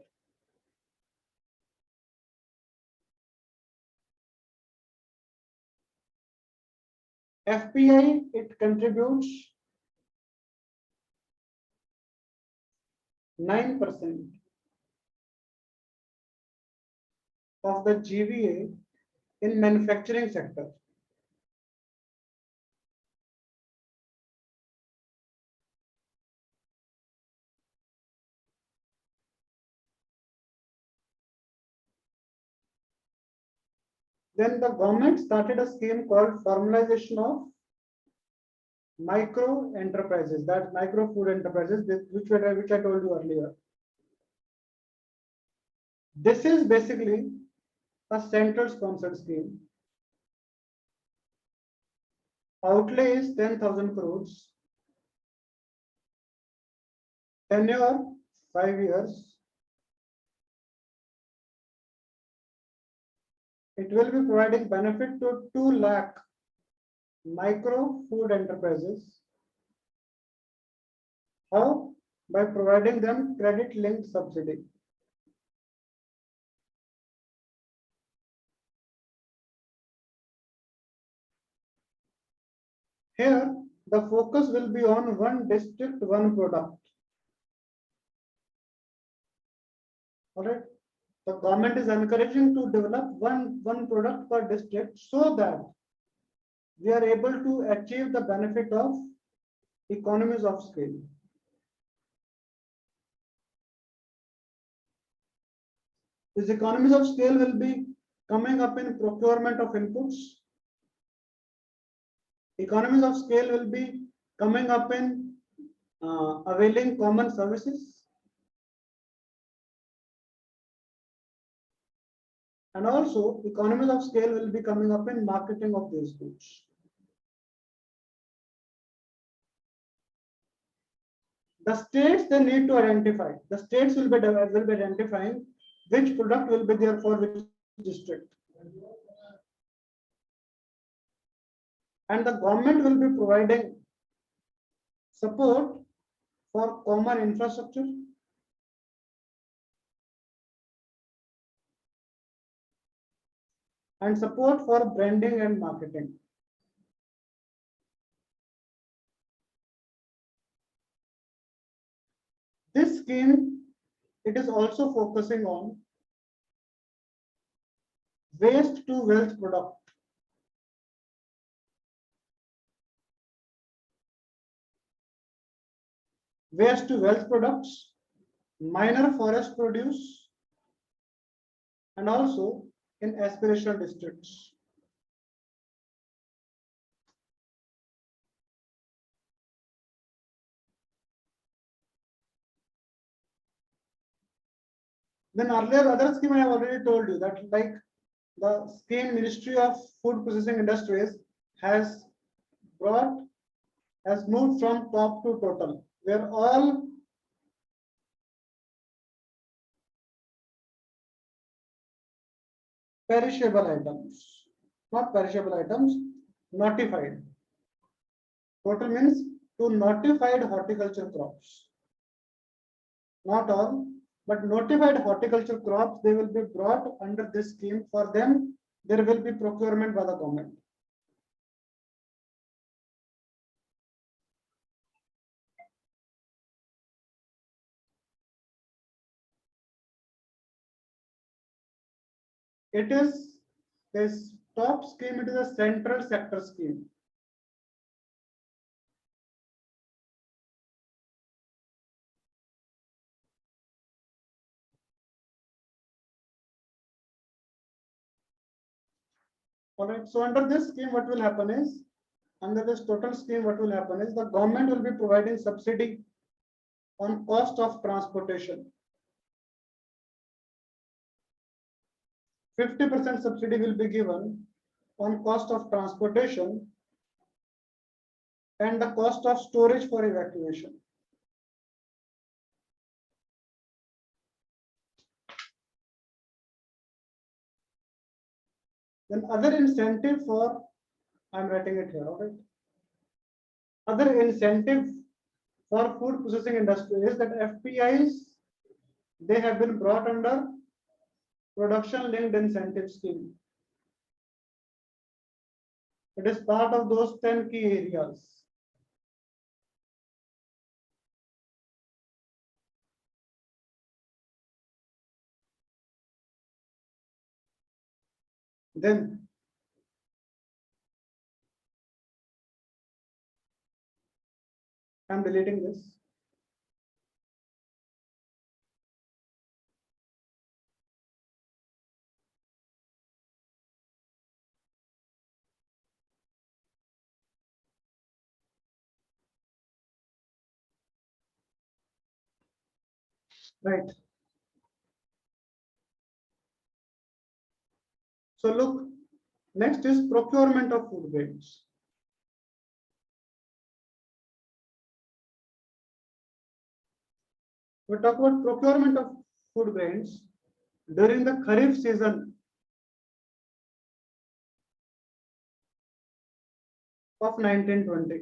FPI, it contributes 9% of the GVA in manufacturing sector. Then the government started a scheme called formalization of micro enterprises, that micro food enterprises, which I told you earlier. This is basically a central sponsored scheme. Outlay is 10,000 crores. tenure 5 years. It will be providing benefit to 2 lakh micro food enterprises. How? By providing them credit linked subsidy. Here, the focus will be on one district, one product. All right. The government is encouraging to develop one product per district so that we are able to achieve the benefit of economies of scale. These economies of scale will be coming up in procurement of inputs. Economies of scale will be coming up in availing common services. And also economies of scale will be coming up in marketing of these goods. The states they need to identify. The states will be identifying which product will be there for which district. And the government will be providing support for common infrastructure, and support for branding and marketing. This scheme, it is also focusing on waste to wealth product. Waste to wealth products, minor forest produce, and also in aspirational districts. Then earlier other scheme I have already told you that like the scheme Ministry of Food Processing Industries has moved from top to total, where all perishable items, not perishable items, notified. Total means to notified horticulture crops. Not all, but notified horticulture crops, they will be brought under this scheme. For them, there will be procurement by the government. It is this top scheme, it is a central sector scheme. All right, so under this scheme, what will happen is, under this total scheme, what will happen is the government will be providing subsidy on cost of transportation. 50% subsidy will be given on cost of transportation and the cost of storage for evacuation. Then other incentive for, I'm writing it here, all right. Other incentive for food processing industry is that FPIs, they have been brought under production linked incentive scheme. It is part of those 10 key areas. Then I'm deleting this. Right. So look, next is procurement of food grains. We talk about procurement of food grains during the Kharif season of 1920.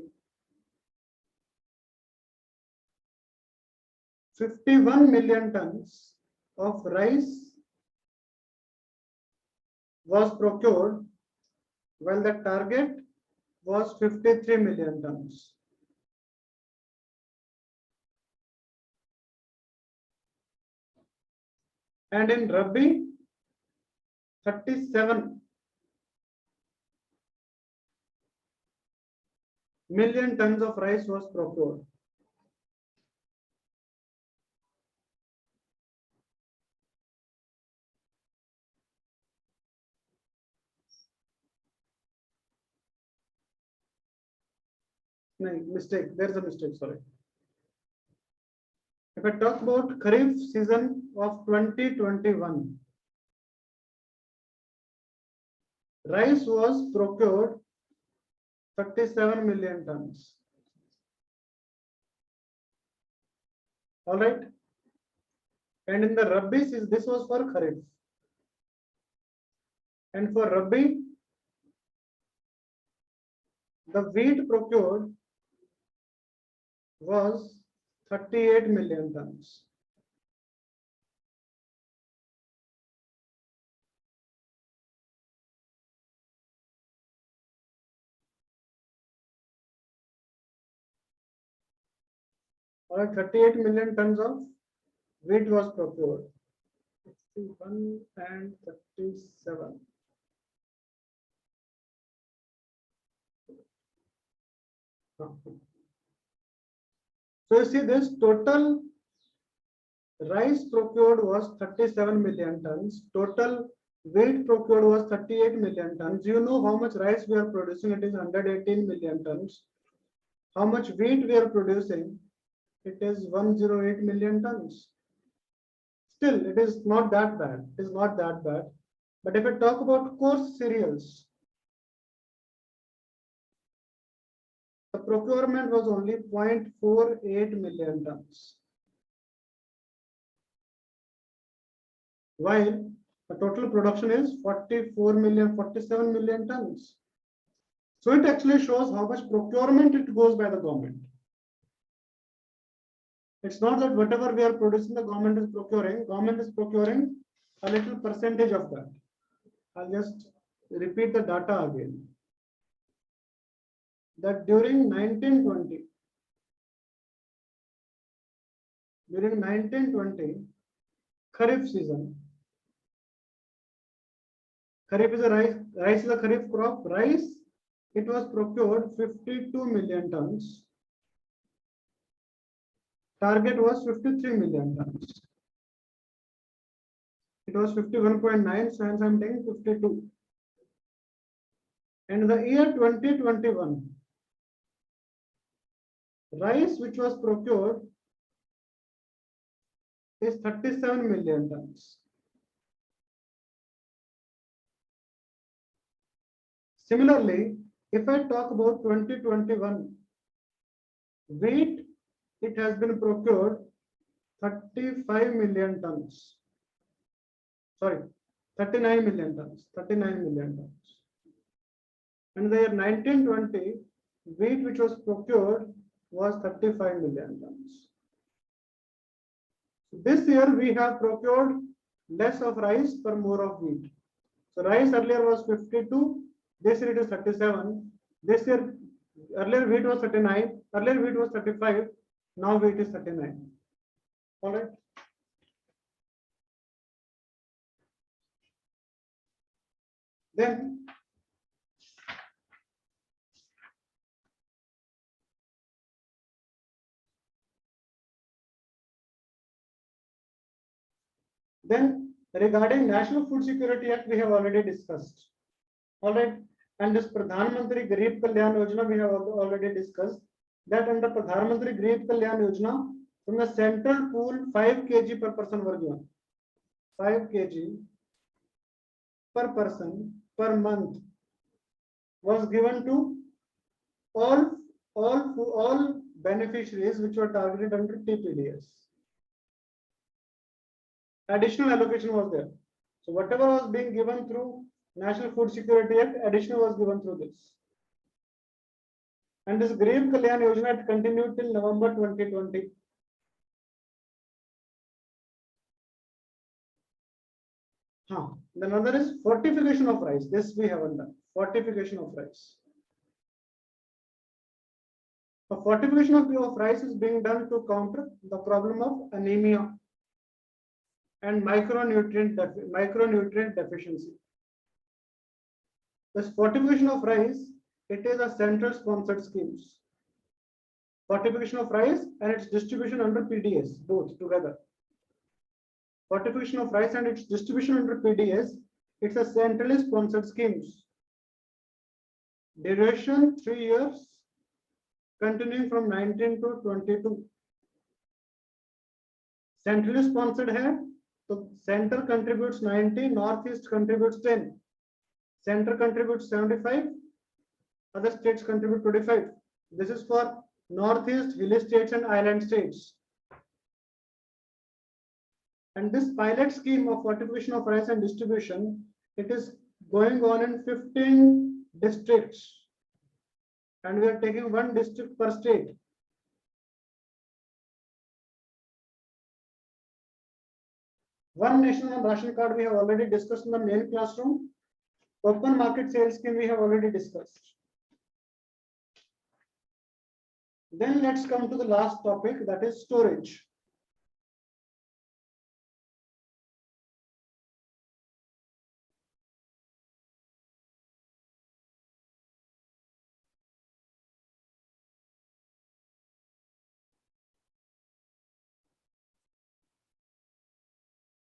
51 million tons of rice was procured, while the target was 53 million tons. And in Rabi, 37 million tons of rice was procured. No, mistake. There's a mistake. Sorry. If I talk about Kharif season of 2021, rice was procured 37 million tons. All right. And in the Rabi season, this was for Kharif. And for Rabi, the wheat procured was 38 million tons. Or 38 million tons of wheat was procured. 61 and 37. So you see this total rice procured was 37 million tons. Total wheat procured was 38 million tons. You know how much rice we are producing? It is 118 million tons. How much wheat we are producing? It is 108 million tons. Still, it is not that bad. It is not that bad. But if I talk about coarse cereals, the procurement was only 0.48 million tons. While the total production is 47 million tons. So it actually shows how much procurement it goes by the government. It's not that whatever we are producing, the government is procuring a little percentage of that. I'll just repeat the data again. That during 1920, Kharif season, Kharif is a rice is a Kharif crop. Rice, it was procured 52 million tons. Target was 53 million tons. It was 51.9, so hence I'm taking 52. And the year 2021, rice which was procured is 37 million tons. Similarly, if I talk about 2021, wheat, it has been procured 35 million tons. Sorry, 39 million tons. 39 million tons. And the year 1920, wheat which was procured was 35 million tons. This year we have procured less of rice per more of wheat. So rice earlier was 52, this year it is 37. This year, earlier wheat was 39, earlier wheat was 35, now wheat is 39. All right. Then regarding National Food Security Act, we have already discussed. All right. And this Pradhan Mantri Garib Kalyan Yojana, we have already discussed that under Pradhan Mantri Garib Kalyan Yojana, from the central pool, 5 kg per person were given. 5 kg per person per month was given to all beneficiaries which were targeted under TPDS. additional allocation was there. So whatever was being given through National Food Security Act, additional was given through this. And this Garib Kalyan Yojana continued till November 2020. Then another is fortification of rice. This we haven't done. Fortification of rice. The fortification of rice is being done to counter the problem of anemia and micronutrient deficiency. This fortification of rice, it is a central sponsored schemes. Fortification of rice and its distribution under PDS, both together. Fortification of rice and its distribution under PDS, it's a centrally sponsored schemes. Duration 3 years, continuing from 19 to 22. Centrally sponsored है, so center contributes 90, northeast contributes 10, center contributes 75, other states contribute 25. This is for northeast, hilly states and island states. And this pilot scheme of fortification of rice and distribution, it is going on in 15 districts. And we are taking one district per state. One nation one ration card we have already discussed in the main classroom. Open market sales scheme we have already discussed. Then let's come to the last topic, that is storage.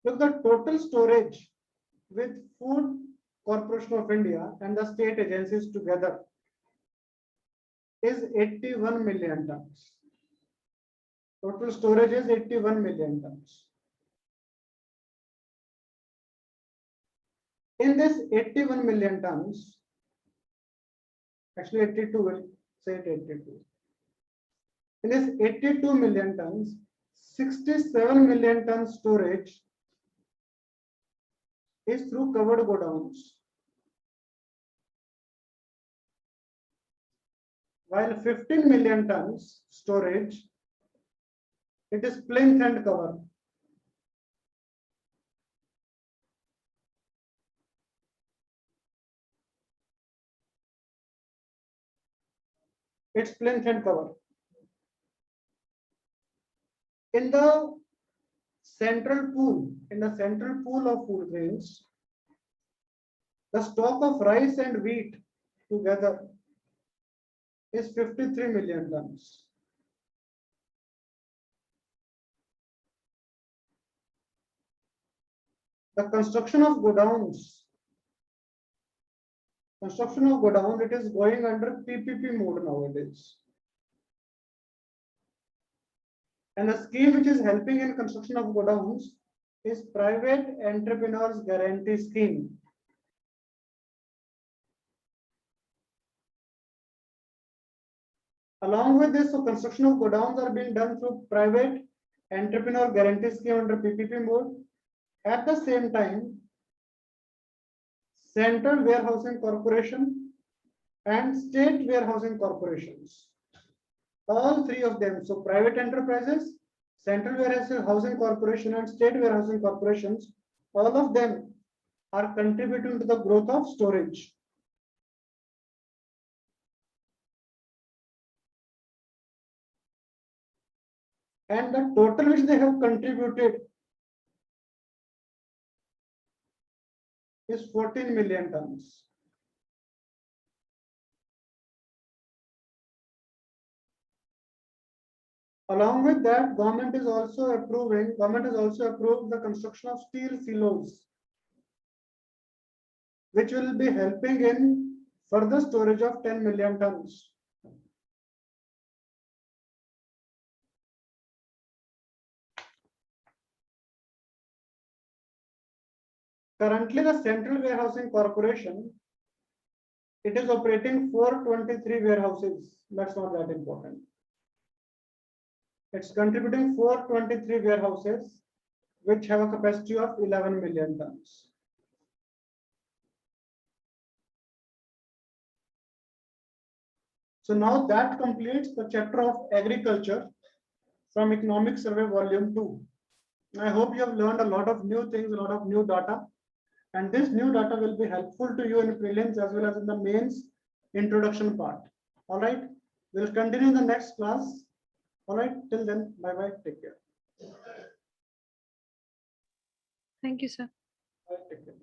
Look, the total storage with Food Corporation of India and the state agencies together is 81 million tons. Total storage is 81 million tons. In this 81 million tons, actually 82 will say it 82. In this 82 million tons, 67 million tons storage is through covered godowns, while 15 million tons storage, it is plinth and cover. It's plinth and cover. In the central pool of food grains, the stock of rice and wheat together is 53 million tons. The construction of godowns, it is going under PPP mode nowadays. And the scheme which is helping in construction of godowns is Private Entrepreneurs Guarantee Scheme. Along with this, so construction of godowns are being done through Private Entrepreneur Guarantee Scheme under PPP mode. At the same time, Central Warehousing Corporation and State Warehousing Corporations, all three of them, so private enterprises, Central Warehousing Corporation and State Warehousing Corporations, all of them are contributing to the growth of storage. And the total which they have contributed is 14 million tons. Along with that, government has also approved the construction of steel silos, which will be helping in further storage of 10 million tons. Currently, the Central Warehousing Corporation, it is operating 423 warehouses. That's not that important. It's contributing 423 warehouses, which have a capacity of 11 million tons. So now that completes the chapter of agriculture from Economic Survey Volume 2. I hope you have learned a lot of new things, a lot of new data, and this new data will be helpful to you in prelims as well as in the mains introduction part. All right, we'll continue in the next class. All right, till then, bye bye, take care. Thank you, sir. Bye, take care.